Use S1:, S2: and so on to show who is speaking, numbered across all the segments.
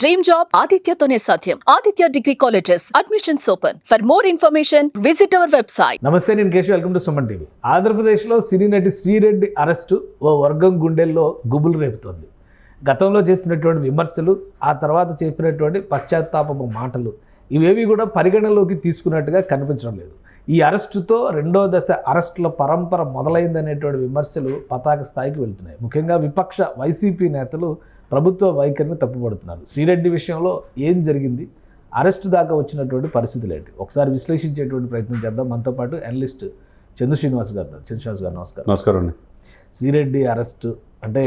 S1: Dream job ఆదిత్యతోనే సాధ్యం. Aditya degree colleges admissions open. For more information visit our website.
S2: నమస్తే, నేను Keshav. Welcome to Suman TV. ఆంధ్రప్రదేశ్లో సినీ నటి శ్రీరెడ్డి అరెస్టు ఓ వర్గం గుండెల్లో గుబులు రేపుతోంది. గతంలో చేసినటువంటి విమర్శలు, ఆ తర్వాత చెప్పినటువంటి పశ్చాత్తాపపు మాటలు, ఇవేవి కూడా పరిగణలోకి తీసుకున్నట్టుగా కనిపించడం లేదు. ఈ అరెస్టుతో రెండో దశ అరెస్టుల పరంపర మొదలైందనేటువంటి విమర్శలు పతాక స్థాయికి వెళ్తున్నాయి. ముఖ్యంగా విపక్ష వైసీపీ నేతలు ప్రభుత్వ వైఖరిని తప్పుపడుతున్నారు. శ్రీరెడ్డి విషయంలో ఏం జరిగింది, అరెస్టు దాకా వచ్చినటువంటి పరిస్థితులు ఏంటి, ఒకసారి విశ్లేషించేటువంటి ప్రయత్నం చేద్దాం. మనతో పాటు అనలిస్ట్ చంద్ర శ్రీనివాస్ గారు. నమస్కారం.
S3: నమస్కారం అండి.
S2: శ్రీరెడ్డి అరెస్టు అంటే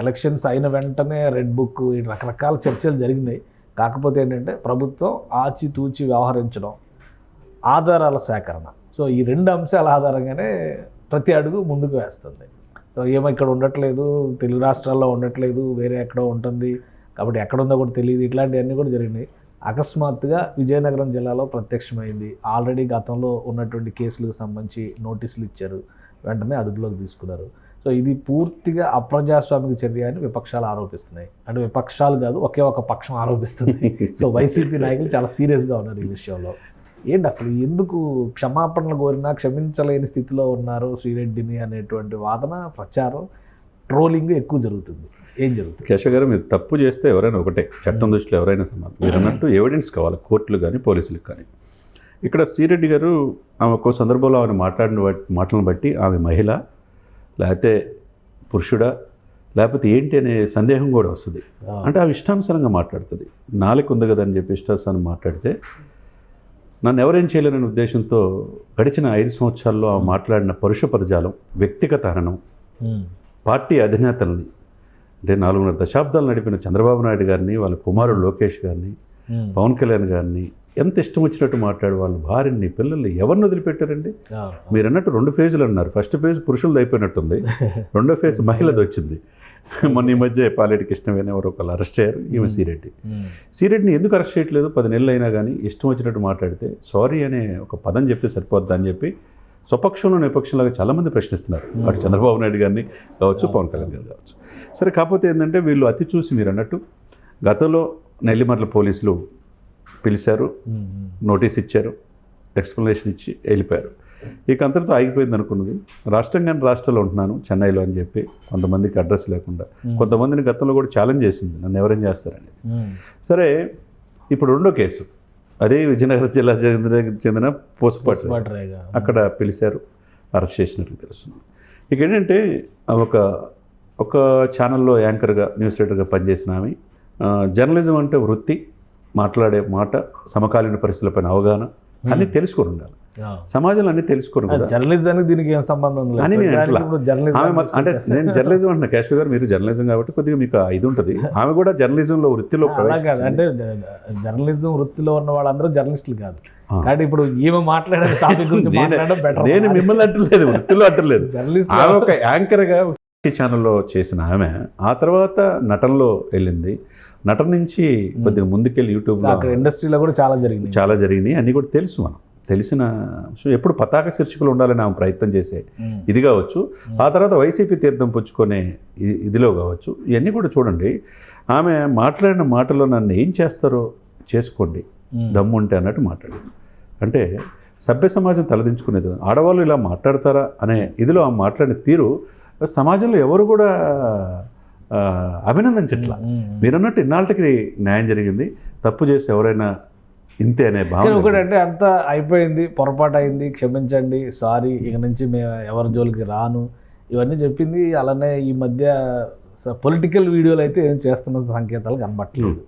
S2: ఎలక్షన్స్ అయిన వెంటనే రెడ్ బుక్, ఈ రకరకాల చర్చలు జరిగినాయి. కాకపోతే ఏంటంటే ప్రభుత్వం ఆచితూచి వ్యవహరించడం, ఆధారాల సేకరణ, సో ఈ రెండు అంశాల ఆధారంగానే ప్రతి అడుగు ముందుకు వేస్తుంది. సో ఏమో ఇక్కడ ఉండట్లేదు, తెలుగు రాష్ట్రాల్లో ఉండట్లేదు, వేరే ఎక్కడో ఉంటుంది, కాబట్టి ఎక్కడుందో కూడా తెలియదు, ఇట్లాంటివన్నీ కూడా జరిగినాయి. అకస్మాత్తుగా విజయనగరం జిల్లాలో ప్రత్యక్షమైంది. ఆల్రెడీ గతంలో ఉన్నటువంటి కేసులకు సంబంధించి నోటీసులు ఇచ్చారు, వెంటనే అదుపులోకి తీసుకున్నారు. సో ఇది పూర్తిగా అప్రజాస్వామిక చర్య అని విపక్షాలు ఆరోపిస్తున్నాయి. అంటే విపక్షాలు కాదు, ఒకే ఒక పక్షం ఆరోపిస్తుంది. సో వైసీపీ నాయకులు చాలా సీరియస్గా ఉన్నారు ఈ విషయంలో. ఏంటి అసలు ఎందుకు క్షమాపణలు కోరినా క్షమించలేని స్థితిలో ఉన్నారు శ్రీరెడ్డిని అనేటువంటి వాదన, ప్రచారం, ట్రోలింగ్ ఎక్కువ జరుగుతుంది. ఏం జరుగుతుంది?
S3: కేశవ్ గారు, మీరు తప్పు చేస్తే ఎవరైనా ఒకటే, చట్టం దృష్టిలో ఎవరైనా సమానం. మీరు అన్నట్టు ఎవిడెన్స్ కావాలి, కోర్టులు కానీ పోలీసులకు కానీ. ఇక్కడ శ్రీరెడ్డి గారు ఆమె ఒక్కో సందర్భంలో ఆమె మాట్లాడిన మాటలను బట్టి ఆమె మహిళ, లేకపోతే పురుషుడా, లేకపోతే ఏంటి అనే సందేహం కూడా వస్తుంది. అంటే ఆమె ఇష్టానుసారంగా మాట్లాడుతుంది. నాలుగు ఉంది కదా అని చెప్పి ఇష్టానుసారం మాట్లాడితే నన్ను ఎవరేం చేయలేననే ఉద్దేశంతో గడిచిన 5 సంవత్సరాల్లో ఆమె మాట్లాడిన పరుష పదజాలం, వ్యక్తిగత హననం, పార్టీ అధినేతల్ని, అంటే 4.5 దశాబ్దాలు నడిపిన చంద్రబాబు నాయుడు గారిని, వాళ్ళ కుమారుడు లోకేష్ గారిని, పవన్ కళ్యాణ్ గారిని ఎంత ఇష్టం వచ్చినట్టు మాట్లాడు, వాళ్ళ భార్యని, పిల్లల్ని ఎవరిని వదిలిపెట్టారండి? మీరు అన్నట్టు 2 ఫేజులు అన్నారు. ఫస్ట్ ఫేజ్ పురుషులది అయిపోయినట్టుంది, రెండో ఫేజ్ మహిళది వచ్చింది. మొన్న ఈ మధ్య పాలేటికి ఇష్టమైన ఎవరో ఒకళ్ళు అరెస్ట్ అయ్యారు. ఈమె శ్రీరెడ్డిని ఎందుకు అరెస్ట్ చేయట్లేదు? 10 నెలలు అయినా కానీ ఇష్టం వచ్చినట్టు మాట్లాడితే సారీ అనే ఒక పదం చెప్తే సరిపోద్దా అని చెప్పి స్వపక్షంలో నేపక్షంలాగా చాలామంది ప్రశ్నిస్తున్నారు. అటు చంద్రబాబు నాయుడు గారిని కావచ్చు, పవన్ కళ్యాణ్ గారు కావచ్చు. సరే, కాకపోతే ఏంటంటే వీళ్ళు అతి చూసి, మీరు అన్నట్టు గతంలో నెల్లిమర్ల పోలీసులు పిలిచారు, నోటీస్ ఇచ్చారు, ఎక్స్ప్లెనేషన్ ఇచ్చి వెళ్ళిపోయారు. ఇక అంతటితో ఆగిపోయింది అనుకున్నది. రాష్ట్రంలో ఉంటున్నాను చెన్నైలో అని చెప్పి కొంతమందికి అడ్రస్ లేకుండా, కొంతమందిని గతంలో కూడా ఛాలెంజ్ చేసింది, నన్ను ఎవరేం చేస్తారని. సరే, ఇప్పుడు రెండో కేసు అదే విజయనగరం జిల్లా చెందిన పోసుపాటు, అక్కడ పిలిచారు, అరెస్ట్ చేసినట్టు తెలుస్తుంది. ఇక ఏంటంటే ఒక ఛానల్లో యాంకర్గా, న్యూస్ రీడర్గా పనిచేసిన ఆమె, జర్నలిజం అంటే వృత్తి, మాట్లాడే మాట, సమకాలీన పరిస్థితులపైన అవగాహన అన్నీ తెలుసుకొని ఉండాలి. సమాజంలో అన్నీ తెలుసుకొని కూడా
S2: జర్నలిజానికి దీనికి ఏం సంబంధం లేదు.
S3: అంటే నేను జర్నలిజం అంటున్నా కేశవ్ గారు, మీరు జర్నలిజం కాబట్టి కొద్దిగా మీకు ఇది ఉంటుంది. ఆమె కూడా జర్నలిజంలో వృత్తిలో
S2: కాదు, అంటే జర్నలిజం వృత్తిలో ఉన్న వాళ్ళందరూ జర్నలిస్టులు కాదు. కాబట్టి ఇప్పుడు ఈమె మాట్లాడే టాపిక్ గురించి మాట్లాడడం బెటర్.
S3: నేను మిమ్మల్ని అంటలేదు, వృత్తిలో అంటలేదు. జర్నలిస్ట్ ఆమె ఒక యాంకర్గా ఛానల్లో చేసిన ఆమె ఆ తర్వాత నటనలో వెళ్ళింది. నటన నుంచి కొద్దిగా ముందుకెళ్ళి యూట్యూబ్లో,
S2: అక్కడ ఇండస్ట్రీలో కూడా చాలా
S3: జరిగినాయి. అన్నీ కూడా తెలుసు. మనం తెలిసిన ఎప్పుడు పతాక శీర్షికలు ఉండాలని ఆమె ప్రయత్నం చేసే ఇది కావచ్చు, ఆ తర్వాత వైసీపీ తీర్థం పుచ్చుకునే ఇదిలో కావచ్చు, ఇవన్నీ కూడా చూడండి. ఆమె మాట్లాడిన మాటలో నన్ను ఏం చేస్తారో చేసుకోండి దమ్ము ఉంటే అన్నట్టు మాట్లాడింది. అంటే సభ్య సమాజం తలదించుకునేది, ఆడవాళ్ళు ఇలా మాట్లాడతారా అనే ఇదిలో ఆమె మాట్లాడిన తీరు సమాజంలో ఎవరు కూడా అభినందించట్లా. మీరన్నట్టు ఇన్నాళ్ళకి న్యాయం జరిగింది, తప్పు చేసి ఎవరైనా ఇంతే అనే భావన.
S2: ఒకటంటే అంతా అయిపోయింది, పొరపాటు అయింది, క్షమించండి, సారీ, ఇక నుంచి మేము ఎవరి జోలికి రాను, ఇవన్నీ చెప్పింది. అలానే ఈ మధ్య పొలిటికల్ వీడియోలు అయితే ఏం చేస్తున్న సంకేతాలు కనబట్టలేదు.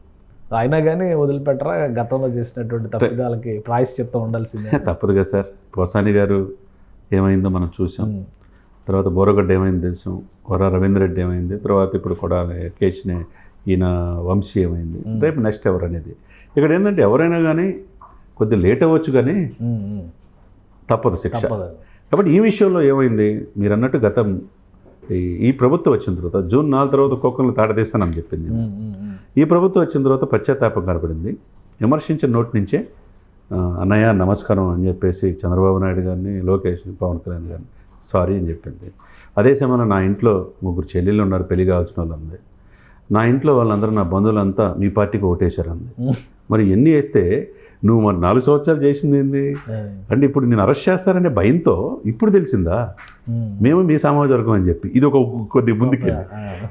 S2: అయినా కానీ వదిలిపెట్టరా? గతంలో చేసినటువంటి తప్పిదాలకి ప్రాయశ్చిత్తం ఉండాల్సిందే.
S3: తప్పదు కదా సార్. పోసాని గారు ఏమైందో మనం చూసాం, తర్వాత బోరగడ్డ ఏమైంది తెలుసాం, కొర్ర రవీంద్ర రెడ్డి ఏమైంది, తర్వాత ఇప్పుడు కొడాలి కేశినే ఈయన వంశీ ఏమైంది, రేపు నెక్స్ట్ ఎవరు అనేది. ఇక్కడ ఏంటంటే ఎవరైనా కానీ కొద్దిగా లేట్ అవ్వచ్చు, కానీ తప్పదు శిక్ష. కాబట్టి ఈ విషయంలో ఏమైంది, మీరు అన్నట్టు గతం ఈ ప్రభుత్వం వచ్చిన తర్వాత జూన్ 4 తర్వాత ఒక్కొక్కరిని తాడదీస్తానని చెప్పింది. ఈ ప్రభుత్వం వచ్చిన తర్వాత పశ్చాత్తాపం కనపడింది. విమర్శించిన నోటి నుంచే అన్నయ్య నమస్కారం అని చెప్పేసి చంద్రబాబు నాయుడు గారిని, లోకేష్, పవన్ కళ్యాణ్ గారిని సారీ అని చెప్పింది. అదే సమయంలో నా ఇంట్లో 3 చెల్లెళ్ళు ఉన్నారు, పెళ్లి కావాల్సిన వాళ్ళు ఉంది. నా ఇంట్లో వాళ్ళందరూ నా బంధువులంతా మీ పార్టీకి ఓటేశారు అంది. మరి ఎన్ని వేస్తే నువ్వు మరి 4 సంవత్సరాలు చేసింది ఏంది అంటే ఇప్పుడు నేను అరెస్ట్ చేస్తారనే భయంతో ఇప్పుడు తెలిసిందా మేము మీ సామాజిక వర్గం అని చెప్పి ఇది ఒక కొద్ది ముందుకి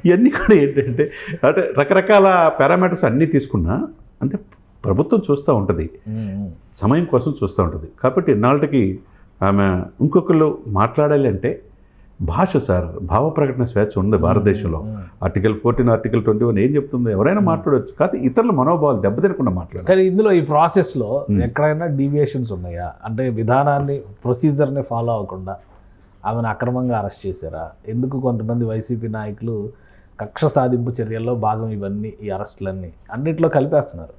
S3: ఇవన్నీ కూడా ఏంటంటే అంటే రకరకాల పారామీటర్స్ అన్నీ తీసుకున్నా అంటే ప్రభుత్వం చూస్తూ ఉంటుంది, సమయం కోసం చూస్తూ ఉంటుంది. కాబట్టి ఇన్నాళ్ళకి ఆమె ఇంకొకళ్ళు మాట్లాడాలి అంటే భాష సార్, భావ ప్రకటన స్వేచ్ఛ ఉంది భారతదేశంలో. ఆర్టికల్ 14, ఆర్టికల్ 21 ఏం చెప్తుంది, ఎవరైనా మాట్లాడవచ్చు. కాదు ఇతరుల మనోభావాలు దెబ్బతినకుండా మాట్లాడాలి.
S2: కానీ ఇందులో ఈ ప్రాసెస్లో ఎక్కడైనా డీవియేషన్స్ ఉన్నాయా? అంటే విధానాన్ని, ప్రొసీజర్ని ఫాలో అవ్వకుండా ఆమెను అక్రమంగా అరెస్ట్ చేశారా? ఎందుకు కొంతమంది వైసీపీ నాయకులు కక్ష సాధింపు చర్యల్లో భాగం ఇవన్నీ, ఈ అరెస్టులన్నీ అన్నింటిలో కలిపేస్తున్నారు.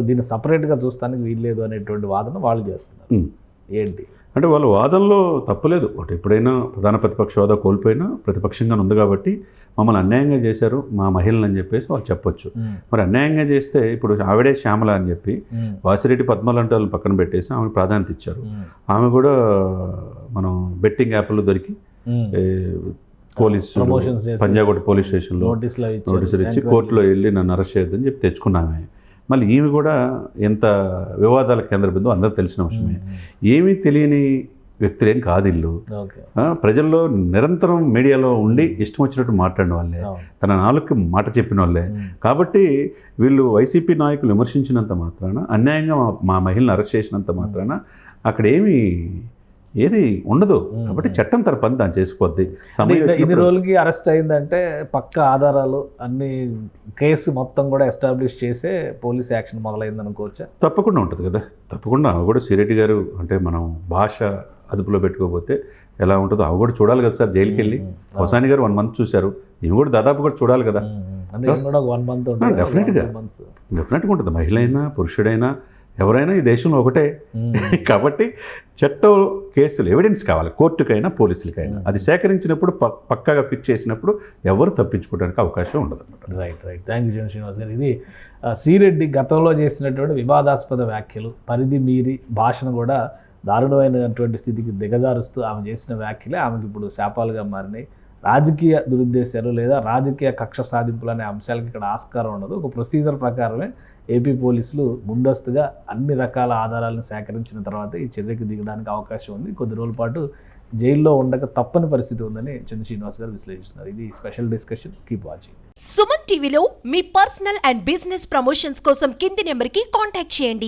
S2: దీన్ని సపరేట్గా చూస్తానికి వీల్లేదు అనేటువంటి వాదన వాళ్ళు చేస్తున్నారు. ఏంటి
S3: అంటే వాళ్ళ వాదనలో తప్పులేదు. ఒకటి ఎప్పుడైనా ప్రధాన ప్రతిపక్ష హోదా కోల్పోయినా ప్రతిపక్షంగా ఉంది కాబట్టి మమ్మల్ని అన్యాయంగా చేశారు మా మహిళలు అని చెప్పేసి వాళ్ళు చెప్పొచ్చు. మరి అన్యాయంగా చేస్తే ఇప్పుడు ఆవిడే శ్యామల అని చెప్పి వాసిరెడ్డి పద్మలాంటి వాళ్ళని పక్కన పెట్టేసి ఆమెకు ప్రాధాన్యత ఇచ్చారు. ఆమె కూడా మనం బెట్టింగ్ యాప్లో దొరికి పోలీసు పంజాగుట్ట పోలీస్ స్టేషన్లో నోటీసులు ఇచ్చి కోర్టులో వెళ్ళి నన్ను అరెస్ట్ చేయొద్దని చెప్పి తెచ్చుకున్నామే. మళ్ళీ ఈమె కూడా ఎంత వివాదాల కేంద్ర బిందువు అందరూ తెలిసిన విషయమే. ఏమీ తెలియని వ్యక్తులేం కాదు ఇల్లు. ప్రజల్లో నిరంతరం మీడియాలో ఉండి ఇష్టం వచ్చినట్టు మాట్లాడిన వాళ్ళే, తన నాలుగుకి మాట చెప్పిన వాళ్ళే. కాబట్టి వీళ్ళు వైసీపీ నాయకులు విమర్శించినంత మాత్రాన, అన్యాయంగా మా మహిళను అరెస్ట్ చేసినంత మాత్రాన అక్కడ ఏది ఉండదు. కాబట్టి చట్టం తన పని దాన్ని చేసుకోవద్ది.
S2: ఇన్ని రోజులకి అరెస్ట్ అయిందంటే పక్క ఆధారాలు అన్ని, కేసు మొత్తం కూడా ఎస్టాబ్లిష్ చేసే పోలీస్ యాక్షన్ మొదలైంది అనుకోవచ్చా?
S3: తప్పకుండా ఉంటుంది కదా, తప్పకుండా. అవి కూడా సిరెడ్డి గారు అంటే మనం భాష అదుపులో పెట్టుకోకపోతే ఎలా ఉంటుందో అవి కూడా చూడాలి కదా సార్. జైలుకి వెళ్ళి హుసాని గారు 1 month చూశారు, ఇవి కూడా దాదాపు కూడా చూడాలి కదా. డెఫినెట్గా ఉంటుంది. మహిళ అయినా పురుషుడైనా ఎవరైనా ఈ దేశంలో ఒకటే. కాబట్టి చట్టం, కేసులు, ఎవిడెన్స్ కావాలి కోర్టుకైనా పోలీసులకైనా. అది సేకరించినప్పుడు పక్కాగా ఫిక్స్ చేసినప్పుడు ఎవరు తప్పించుకోవడానికి అవకాశం ఉండదు.
S2: రైట్. థ్యాంక్ యూ శ్రీనివాస్ గారు. ఇది శ్రీరెడ్డి గతంలో చేసినటువంటి వివాదాస్పద వ్యాఖ్యలు, పరిధి మీరి భాషను కూడా దారుణమైనటువంటి స్థితికి దిగజారుస్తూ ఆమె చేసిన వ్యాఖ్యలే ఆమెకి ఇప్పుడు శాపాలుగా మారినాయి. రాజకీయ దురుద్దేశాలు లేదా రాజకీయ కక్ష సాధింపులు అనే అంశాలకి ఇక్కడ ఆస్కారం ఉండదు. ఒక ప్రొసీజర్ ప్రకారమే ఏపీ పోలీసులు ముందస్తుగా అన్ని రకాల ఆధారాలను సేకరించిన తర్వాత ఈ చర్యకి దిగడానికి అవకాశం ఉంది. కొద్ది రోజుల పాటు జైల్లో ఉండక తప్పని పరిస్థితి ఉందని చంద్ర శ్రీనివాస్ గారు విశ్లేషిస్తున్నారు. ఇది special discussion. Keep watching.
S4: Suman టీవీలో మీ పర్సనల్ అండ్ బిజినెస్ ప్రమోషన్స్ కోసం కింది నెంబర్కి కాంటాక్ట్ చేయండి.